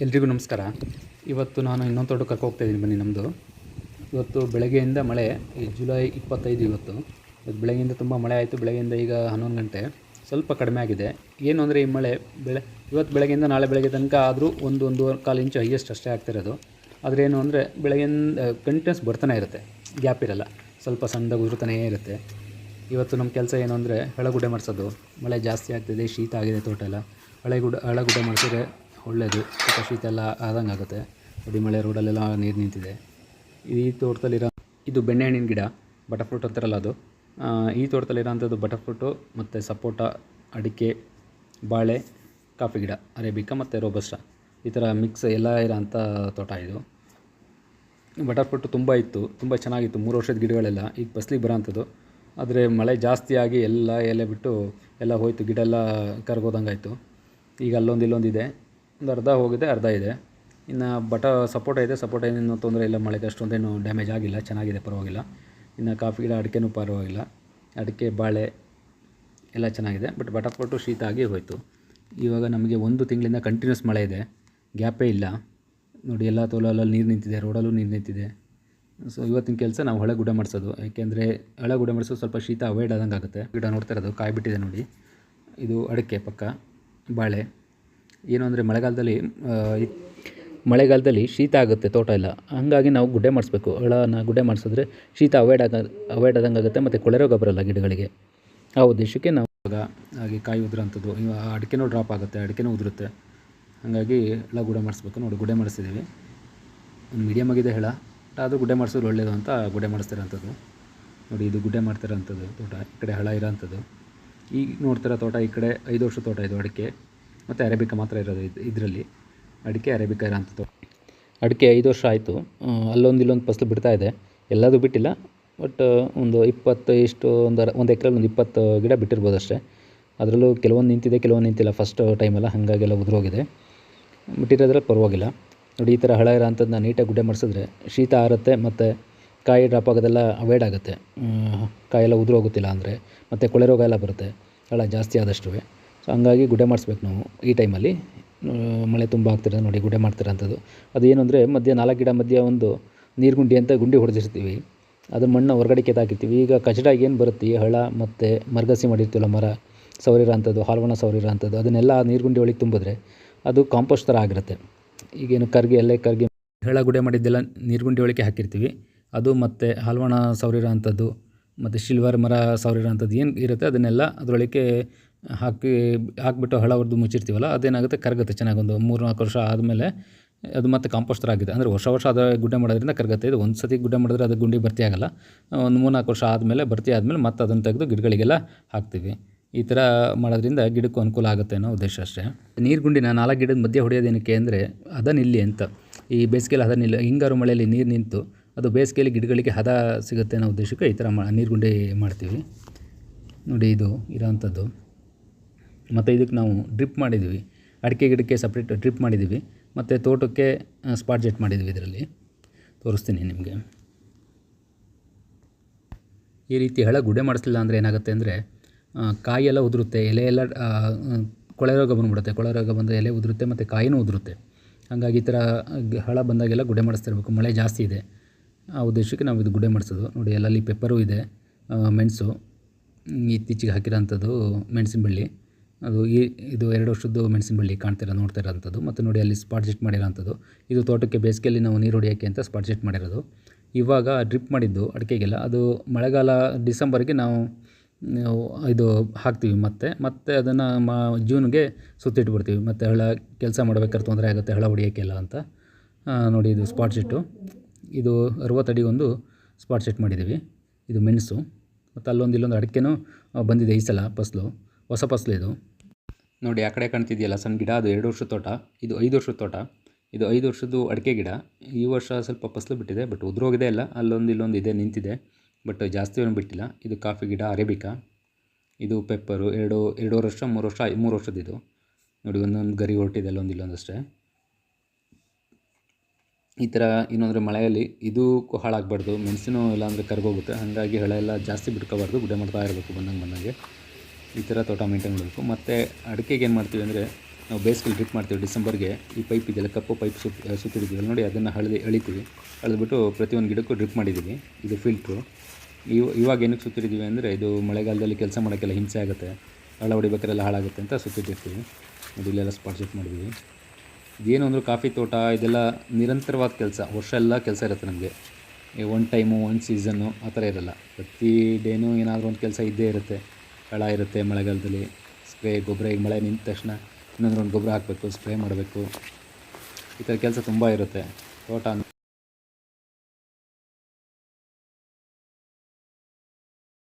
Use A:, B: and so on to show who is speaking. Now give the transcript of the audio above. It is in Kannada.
A: ಎಲ್ರಿಗೂ ನಮಸ್ಕಾರ. ಇವತ್ತು ನಾನು ಇನ್ನೊಂದು ತೋಟಕ್ಕೆ ಕರ್ಕೊ ಹೋಗ್ತಾಯಿದ್ದೀನಿ ಬನ್ನಿ. ನಮ್ಮದು ಇವತ್ತು ಬೆಳಗ್ಗೆಯಿಂದ ಮಳೆ, ಈ ಜುಲೈ 25 ಇವತ್ತು ಬೆಳಗ್ಗೆಯಿಂದ ತುಂಬ ಮಳೆ ಆಯಿತು. ಬೆಳಗ್ಗೆಯಿಂದ ಈಗ 11 ಗಂಟೆ ಸ್ವಲ್ಪ ಕಡಿಮೆ ಆಗಿದೆ. ಏನು ಅಂದರೆ ಈ ಮಳೆ ಇವತ್ತು ಬೆಳಗ್ಗೆಯಿಂದ ನಾಳೆ ಬೆಳಗ್ಗೆ ತನಕ ಆದರೂ 1-1.25 ಇಂಚು ಹೈಯೆಸ್ಟ್ ಅಷ್ಟೇ ಆಗ್ತಿರೋದು. ಆದರೆ ಏನು ಅಂದರೆ ಬೆಳಗ್ಗೆಯಿಂದ ಕಂಟಿನ್ಯೂಸ್ ಬರ್ತಾನೆ ಇರುತ್ತೆ, ಗ್ಯಾಪ್ ಇರಲ್ಲ, ಸ್ವಲ್ಪ ಸಣ್ಣದಾಗಿ ಉದುರ್ತಾನೇ ಇರುತ್ತೆ. ಇವತ್ತು ನಮ್ಮ ಕೆಲಸ ಏನು ಅಂದರೆ ಹಳಗುಡ್ಡೆ ಮಾಡಿಸೋದು. ಮಳೆ ಜಾಸ್ತಿ ಆಗ್ತಿದೆ, ಶೀತ ಆಗಿದೆ, ತೋಟ ಎಲ್ಲ ಹಳಗುಡ್ಡೆ ಮಾಡಿಸಿದ್ರೆ ಒಳ್ಳೆಯದು. ಸ್ವಲ್ಪ ಶೀತ ಎಲ್ಲ ಆದಂಗೆ ಆಗುತ್ತೆ. ನೋಡಿ ಮಳೆ ರೋಡಲ್ಲೆಲ್ಲ ನೀರು ನಿಂತಿದೆ. ಈ ತೋಟದಲ್ಲಿರೋ ಇದು ಬೆಣ್ಣೆಹಣ್ಣಿನ ಗಿಡ, ಬಟರ್ಫ್ರೂಟ್ ಅಂತಾರಲ್ಲ ಅದು. ಈ ತೋಟದಲ್ಲಿರೋಂಥದ್ದು ಬಟರ್ಫ್ರೂಟು ಮತ್ತು ಸಪೋಟ, ಅಡಿಕೆ, ಬಾಳೆ, ಕಾಫಿ ಗಿಡ, ಅರೇಬಿಕಾ ಮತ್ತು ರೋಬಸ್ಟಾ, ಈ ಥರ ಮಿಕ್ಸ್ ಎಲ್ಲ ಇರೋಂಥ ತೋಟ ಇದು. ಬಟರ್ಫ್ರೂಟು ತುಂಬ ಇತ್ತು, ತುಂಬ ಚೆನ್ನಾಗಿತ್ತು. 3 ವರ್ಷದ ಗಿಡಗಳೆಲ್ಲ ಈಗ ಫಸಲಿಗೆ ಬರೋಂಥದ್ದು. ಆದರೆ ಮಳೆ ಜಾಸ್ತಿ ಆಗಿ ಎಲ್ಲ ಎಲೆ ಬಿಟ್ಟು ಎಲ್ಲ ಹೋಯಿತು, ಗಿಡ ಎಲ್ಲ ಕರ್ಗೋದಂಗೆ ಆಯಿತು. ಈಗ ಅಲ್ಲೊಂದಿದೆ, ಒಂದು ಅರ್ಧ ಹೋಗಿದೆ, ಅರ್ಧ ಇದೆ. ಇನ್ನು ಸಪೋಟ ಇದೆ. ಸಪೋಟ ಏನೇನು ತೊಂದರೆ ಇಲ್ಲ, ಮಳೆಗೆ ಅಷ್ಟೊಂದೇನು ಡ್ಯಾಮೇಜ್ ಆಗಿಲ್ಲ, ಚೆನ್ನಾಗಿದೆ, ಪರವಾಗಿಲ್ಲ. ಇನ್ನು ಕಾಫಿ ಗಿಡ, ಅಡಿಕೆನೂ ಪರವಾಗಿಲ್ಲ. ಅಡಿಕೆ, ಬಾಳೆ ಎಲ್ಲ ಚೆನ್ನಾಗಿದೆ. ಬಟ್ ಬಟರ್ಫ್ರೂಟು ಶೀತ ಆಗಿ ಹೋಯಿತು. ಇವಾಗ ನಮಗೆ 1 ತಿಂಗಳಿಂದ ಕಂಟಿನ್ಯೂಸ್ ಮಳೆ ಇದೆ, ಗ್ಯಾಪೇ ಇಲ್ಲ. ನೋಡಿ ಎಲ್ಲ ತೋಲಲ್ಲಿ ನೀರು ನಿಂತಿದೆ, ರೋಡಲ್ಲೂ ನೀರು ನಿಂತಿದೆ. ಸೊ ಇವತ್ತಿನ ಕೆಲಸ ನಾವು ಹಳೆಗುಡ್ಡೆ ಮಾಡಿಸೋದು. ಏಕೆಂದರೆ ಹಳೆಗುಡ್ಡೆ ಮಾಡಿಸೋದು ಸ್ವಲ್ಪ ಶೀತ ಅವಾಯ್ಡ್ ಆದಂಗೆ ಆಗುತ್ತೆ. ಗಿಡ ನೋಡ್ತಾ ಇರೋದು ಕಾಯಿ ಬಿಟ್ಟಿದೆ ನೋಡಿ. ಇದು ಅಡಿಕೆ ಪಕ್ಕ, ಬಾಳೆ. ಏನು ಅಂದರೆ ಮಳೆಗಾಲದಲ್ಲಿ ಶೀತ ಆಗುತ್ತೆ ತೋಟ ಎಲ್ಲ, ಹಾಗಾಗಿ ನಾವು ಗುಡ್ಡೆ ಮಾಡಿಸ್ಬೇಕು. ಗುಡ್ಡೆ ಮಾಡಿಸಿದ್ರೆ ಶೀತ ಅವಾಯ್ಡ್ ಆದಂಗೆ ಆಗುತ್ತೆ, ಮತ್ತು ಕೊಳೆರೋಗ ಬರೋಲ್ಲ ಗಿಡಗಳಿಗೆ. ಆ ಉದ್ದೇಶಕ್ಕೆ ನಾವು ಹಾಗೆ ಕಾಯಿ ಉದುರೋಂಥದ್ದು. ಇವಾಗ ಅಡಿಕೆನೂ ಡ್ರಾಪ್ ಆಗುತ್ತೆ, ಅಡಿಕೆನೂ ಉದುರುತ್ತೆ. ಹಾಗಾಗಿ ಗುಡ್ಡೆ ಮಾಡಿಸ್ಬೇಕು. ನೋಡಿ ಗುಡ್ಡೆ ಮಾಡಿಸ್ತಿದ್ದೀವಿ. ಒಂದು ಮೀಡಿಯಮ್ ಆಗಿದೆ ಆದರೂ ಗುಡ್ಡೆ ಮಾಡಿಸೋದು ಒಳ್ಳೆಯದು ಅಂತ ಗುಡ್ಡೆ ಮಾಡಿಸ್ತಿರೋಂಥದ್ದು. ನೋಡಿ ಇದು ಗುಡ್ಡೆ ಮಾಡ್ತಿರೋಂಥದ್ದು ತೋಟ. ಈ ಕಡೆ ಹಳ ಇರೋಂಥದ್ದು. ಈಗ ನೋಡ್ತಿರೋ ತೋಟ ಈ ಕಡೆ 5 ವರ್ಷದ ತೋಟ ಇದು. ಅಡಿಕೆ ಮತ್ತು ಅರೇಬಿಕಾ ಮಾತ್ರ ಇರೋದು ಇದರಲ್ಲಿ. ಅಡಿಕೆ, ಅರೇಬಿಕಾ ಇರೋಂಥದ್ದು. ಅಡಿಕೆ 5 ವರ್ಷ ಆಯಿತು. ಇಲ್ಲೊಂದು ಫಸಲು ಬಿಡ್ತಾಯಿದೆ. ಎಲ್ಲದೂ ಬಿಟ್ಟಿಲ್ಲ, ಬಟ್ ಒಂದು 20 ಒಂದು ಎಕರೆಲ್ಲಿ ಒಂದು 20 ಗಿಡ ಬಿಟ್ಟಿರ್ಬೋದು ಅಷ್ಟೇ. ಅದರಲ್ಲೂ ಕೆಲವೊಂದು ನಿಂತಿದೆ, ಕೆಲವೊಂದು ನಿಂತಿಲ್ಲ. ಫಸ್ಟ್ ಟೈಮೆಲ್ಲ ಹಾಗಾಗೆಲ್ಲ ಉದುರೋಗಿದೆ. ಬಿಟ್ಟಿರೋದ್ರಲ್ಲಿ ಪರವಾಗಿಲ್ಲ. ನೋಡಿ ಈ ಥರ ಹಳ ಇರೋಂಥದ್ದನ್ನ ನೀಟಾಗಿ ಗುಡ್ಡೆ ಮಾಡಿಸಿದ್ರೆ ಶೀತ ಆರುತ್ತೆ, ಮತ್ತು ಕಾಯಿ ಡ್ರಾಪ್ ಆಗೋದೆಲ್ಲ ಅವಾಯ್ಡ್ ಆಗುತ್ತೆ. ಕಾಯೆಲ್ಲ ಉದುರೋಗುತ್ತಿಲ್ಲ ಅಂದರೆ, ಮತ್ತು ಕೊಳೆ ರೋಗ ಎಲ್ಲ ಬರುತ್ತೆ ಹಳ ಜಾಸ್ತಿ ಆದಷ್ಟು. ಸೊ ಹಂಗಾಗಿ ಗುಡ್ಡೆ ಮಾಡಿಸ್ಬೇಕು ನಾವು ಈ ಟೈಮಲ್ಲಿ. ಮಳೆ ತುಂಬ ಆಗ್ತಿರೋದು ನೋಡಿ ಗುಡ್ಡೆ ಮಾಡ್ತಿರೋಂಥದ್ದು. ಅದು ಏನು ಅಂದರೆ ಮಧ್ಯೆ 4 ಗಿಡ ಮಧ್ಯೆ ಒಂದು ನೀರುಗುಂಡಿ ಅಂತ ಗುಂಡಿ ಹೊಡೆದಿರ್ತೀವಿ. ಅದು ಮಣ್ಣು ಹೊರಗಡೆ ಕೆತ್ತಾಕಿರ್ತೀವಿ. ಈಗ ಕಚಡ ಏನು ಬರುತ್ತೆ, ಈ ಹಳ ಮತ್ತು ಮರಗಸಿ ಮಾಡಿರ್ತೀವಲ್ಲ, ಮರ ಸವರಿರೋಂಥದ್ದು, ಹಾಲ್ವಣ ಸವರಿರೋಂಥದ್ದು, ಅದನ್ನೆಲ್ಲ ನೀರುಗುಂಡಿ ಒಳಗೆ ತುಂಬಿದ್ರೆ ಅದು ಕಾಂಪೋಸ್ಟ್ ಥರ ಆಗಿರುತ್ತೆ. ಈಗೇನು ಕರ್ಗಿ ಹಳ ಗುಡ್ಡೆ ಮಾಡಿದ್ದೆಲ್ಲ ನೀರುಗುಂಡಿ ಒಳಗೆ ಹಾಕಿರ್ತೀವಿ. ಅದು ಮತ್ತು ಹಾಲ್ವಣ ಸವರಿರೋಂಥದ್ದು ಮತ್ತು ಸಿಲ್ವರ್ ಮರ ಸವರಿರೋಂಥದ್ದು ಏನು ಇರುತ್ತೆ ಅದನ್ನೆಲ್ಲ ಅದರೊಳಗೆ ಹಾಕಿಬಿಟ್ಟು ಹಳ ಹೊಡೆದು ಮುಚ್ಚಿರ್ತೀವಲ್ಲ, ಅದೇನಾಗುತ್ತೆ, ಕರಗುತ್ತೆ ಚೆನ್ನಾಗಿ. ಒಂದು 3-4 ವರ್ಷ ಆದಮೇಲೆ ಅದು ಮತ್ತೆ ಕಾಂಪೋಸ್ಟ್ ಥರ ಆಗಿದೆ. ಅಂದರೆ ವರ್ಷ ಅದು ಗುಡ್ಡೆ ಮಾಡೋದ್ರಿಂದ ಕರಗುತ್ತೆ. ಇದು ಒಂದು ಸತಿ ಗುಡ್ಡೆ ಮಾಡಿದ್ರೆ ಅದು ಗುಂಡಿ ಭರ್ತಿ ಆಗೋಲ್ಲ. ಒಂದು 3-4 ವರ್ಷ ಆದಮೇಲೆ ಭರ್ತಿ ಆದಮೇಲೆ ಮತ್ತೆ ಅದನ್ನು ತೆಗೆದು ಗಿಡಗಳಿಗೆಲ್ಲ ಹಾಕ್ತೀವಿ. ಈ ಥರ ಮಾಡೋದ್ರಿಂದ ಗಿಡಕ್ಕೂ ಅನುಕೂಲ ಆಗುತ್ತೆ ಅನ್ನೋ ಉದ್ದೇಶ ಅಷ್ಟೇ. ನೀರುಗುಂಡಿನ 4 ಗಿಡದ ಮಧ್ಯೆ ಹೊಡೆಯೋದೇನಕ್ಕೆ ಅಂದರೆ ಹದ ನಿಲ್ಲಿ ಅಂತ. ಈ ಬೇಸಿಗೆಯಲ್ಲಿ ಹದ ನಿಲ್ಲ, ಹಿಂಗಾರು ಮಳೆಯಲ್ಲಿ ನೀರು ನಿಂತು ಅದು ಬೇಸಿಗೆಯಲ್ಲಿ ಗಿಡಗಳಿಗೆ ಹದ ಸಿಗುತ್ತೆ ಅನ್ನೋ ಉದ್ದೇಶಕ್ಕೆ ಈ ಥರ ನೀರುಗುಂಡಿ ಮಾಡ್ತೀವಿ. ನೋಡಿ ಇದು ಇರೋವಂಥದ್ದು. ಮತ್ತು ಇದಕ್ಕೆ ನಾವು ಡ್ರಿಪ್ ಮಾಡಿದ್ದೀವಿ. ಅಡಿಕೆ ಗಿಡಕ್ಕೆ ಸಪ್ರೇಟ್ ಡ್ರಿಪ್ ಮಾಡಿದ್ದೀವಿ, ಮತ್ತು ತೋಟಕ್ಕೆ ಸ್ಪಾಟ್ ಜೆಟ್ ಮಾಡಿದ್ದೀವಿ. ಇದರಲ್ಲಿ ತೋರಿಸ್ತೀನಿ ನಿಮಗೆ. ಈ ರೀತಿ ಹಳ ಗುಡ್ಡೆ ಮಾಡಿಸ್ಲಿಲ್ಲ ಅಂದರೆ ಏನಾಗುತ್ತೆ ಅಂದರೆ ಕಾಯೆಲ್ಲ ಉದುರುತ್ತೆ, ಎಲೆ ಎಲ್ಲ ಕೊಳೆ ರೋಗ ಬಂದುಬಿಡುತ್ತೆ. ಕೊಳೆ ರೋಗ ಬಂದರೆ ಎಲೆ ಉದುರುತ್ತೆ ಮತ್ತು ಕಾಯಿನೂ ಉದುರುತ್ತೆ. ಹಾಗಾಗಿ ಈ ಥರ ಹಳ ಬಂದಾಗೆಲ್ಲ ಗುಡ್ಡೆ ಮಾಡಿಸ್ತಿರ್ಬೇಕು. ಮಳೆ ಜಾಸ್ತಿ ಇದೆ, ಆ ಉದ್ದೇಶಕ್ಕೆ ನಾವು ಇದು ಗುಡ್ಡೆ ಮಾಡಿಸೋದು. ನೋಡಿ ಎಲ್ಲಲ್ಲಿ ಪೆಪ್ಪರು ಇದೆ, ಮೆಣಸು ಇತ್ತೀಚೆಗೆ ಹಾಕಿರೋಂಥದ್ದು ಮೆಣಸಿನ ಬಳ್ಳಿ. ಅದು ಇದು 2 ವರ್ಷದ್ದು ಮೆಣಸಿನ ಬಳ್ಳಿ ನೋಡ್ತಾ ಇರೋಂಥದ್ದು. ಮತ್ತು ನೋಡಿ ಅಲ್ಲಿ ಸ್ಪಾಟ್ ಜೆಟ್ ಮಾಡಿರೋಂಥದ್ದು. ಇದು ತೋಟಕ್ಕೆ ಬೇಸಿಗೆಯಲ್ಲಿ ನಾವು ನೀರು ಹೊಡೆಯೋಕ್ಕೆ ಅಂತ ಸ್ಪಾಟ್ ಜೆಟ್ ಮಾಡಿರೋದು. ಇವಾಗ ಡ್ರಿಪ್ ಮಾಡಿದ್ದು ಅಡಿಕೆಗೆಲ್ಲ, ಅದು ಮಳೆಗಾಲ ಡಿಸೆಂಬರ್ಗೆ ನಾವು ಇದು ಹಾಕ್ತೀವಿ. ಮತ್ತೆ ಅದನ್ನು ಜೂನ್ಗೆ ಸುತ್ತಿಟ್ಬಿಡ್ತೀವಿ. ಮತ್ತು ಹಳ ಕೆಲಸ ಮಾಡಬೇಕಾದ್ರೆ ತೊಂದರೆ ಆಗುತ್ತೆ ಹಳ ಹೊಡಿಯೋಕ್ಕೆಲ್ಲ ಅಂತ. ನೋಡಿ ಇದು ಸ್ಪಾಟ್ ಜೆಟ್ಟು. ಇದು 60 ಅಡಿಗೊಂದು ಸ್ಪಾಟ್ ಜೆಟ್ ಮಾಡಿದ್ದೀವಿ. ಇದು ಮೆಣಸು. ಮತ್ತು ಇಲ್ಲೊಂದು ಅಡಿಕೆನೂ ಬಂದಿದೆ ಈ ಸಲ ಫಸಲು, ಹೊಸ ಫಸಲು ಇದು. ನೋಡಿ ಆ ಕಡೆ ಕಾಣ್ತಿದೆಯಲ್ಲ ಸಣ್ಣ ಗಿಡ, ಅದು 2 ವರ್ಷದ ತೋಟ. ಇದು 5 ವರ್ಷದ ತೋಟ. ಇದು 5 ವರ್ಷದ್ದು ಅಡಿಕೆ ಗಿಡ. ಈ ವರ್ಷ ಸ್ವಲ್ಪ ಫಸಲು ಬಿಟ್ಟಿದೆ, ಬಟ್ ಉದುರೋಗಿದೆ ಎಲ್ಲ. ಇಲ್ಲೊಂದು ಇದೆ, ನಿಂತಿದೆ, ಬಟ್ ಜಾಸ್ತಿ ಏನು ಬಿಟ್ಟಿಲ್ಲ. ಇದು ಕಾಫಿ ಗಿಡ, ಅರೇಬಿಕಾ. ಇದು ಪೆಪ್ಪರು. 2 ವರ್ಷ 3 ವರ್ಷದ್ದು. ನೋಡಿ ಒಂದೊಂದು ಗರಿ ಹೊರಟಿದೆ, ಇಲ್ಲೊಂದಷ್ಟೇ. ಈ ಥರ ಇನ್ನೊಂದರೆ ಮಳೆಯಲ್ಲಿ ಇದು ಹಾಳಾಗಬಾರ್ದು, ಮೆಣಸಿನೂ ಇಲ್ಲ ಅಂದರೆ ಕರ್ಗೋಗುತ್ತೆ. ಹಾಗಾಗಿ ಹಳೆ ಎಲ್ಲ ಜಾಸ್ತಿ ಬಿಟ್ಕೋಬಾರ್ದು, ಗುಡ್ಡೆ ಮಾಡ್ತಾ ಇರಬೇಕು ಬಂದಂಗೆ. ಈ ಥರ ತೋಟ ಮೇಂಟೈನ್ ಮಾಡಬೇಕು. ಮತ್ತು ಅಡಿಕೆಗೆ ಏನು ಮಾಡ್ತೀವಿ ಅಂದರೆ ನಾವು ಬೇಸಿಗೆಲಿ ಡ್ರಿಪ್ ಮಾಡ್ತೀವಿ ಡಿಸೆಂಬರ್ಗೆ. ಈ ಪೈಪ್ ಇದೆಯಲ್ಲ, ಕಪ್ಪು ಪೈಪ್ ಸುತ್ತಿದ್ದೀವಿ ನೋಡಿ, ಅದನ್ನು ಎಳಿತೀವಿ. ಎಳೆದ್ಬಿಟ್ಟು ಪ್ರತಿಯೊಂದು ಗಿಡಕ್ಕೂ ಡ್ರಿಪ್ ಮಾಡಿದ್ದೀವಿ. ಇದು ಫಿಲ್ಟ್ರು. ಇವಾಗ ಏನಕ್ಕೆ ಸುತ್ತಿದ್ದೀವಿ ಅಂದರೆ, ಇದು ಮಳೆಗಾಲದಲ್ಲಿ ಕೆಲಸ ಮಾಡೋಕ್ಕೆಲ್ಲ ಹಿಂಸೆ ಆಗುತ್ತೆ, ಹಳ್ಳ ಹೊಡಿಬೇಕಾರೆಲ್ಲ ಹಾಳಾಗುತ್ತೆ ಅಂತ ಸುತ್ತಿಟ್ಟಿರ್ತೀವಿ. ಅದು ಇಲ್ಲೆಲ್ಲ ಸ್ಪಾಟ್ ಸೆಟ್ ಮಾಡಿದ್ದೀವಿ. ಇದೇನು ಅಂದರೆ ಕಾಫಿ ತೋಟ ಇದೆಲ್ಲ ನಿರಂತರವಾದ ಕೆಲಸ, ವರ್ಷ ಎಲ್ಲ ಕೆಲಸ ಇರುತ್ತೆ ನಮಗೆ. ಒನ್ ಟೈಮು ಒನ್ ಸೀಸನ್ನು ಆ ಥರ ಇರೋಲ್ಲ. ಪ್ರತಿ ಡೇನೂ ಏನಾದರೂ ಒಂದು ಕೆಲಸ ಇದ್ದೇ ಇರುತ್ತೆ. ಹಳ ಇರುತ್ತೆ ಮಳೆಗಾಲದಲ್ಲಿ, ಸ್ಪ್ರೇ ಗೊಬ್ಬರ, ಈಗ ಮಳೆ ನಿಂತ ತಕ್ಷಣ ಇನ್ನೊಂದು ರೌಂಡ್ ಗೊಬ್ಬರ ಹಾಕಬೇಕು, ಸ್ಪ್ರೇ ಮಾಡಬೇಕು. ಈ ಥರ ಕೆಲಸ ತುಂಬ ಇರುತ್ತೆ ತೋಟ.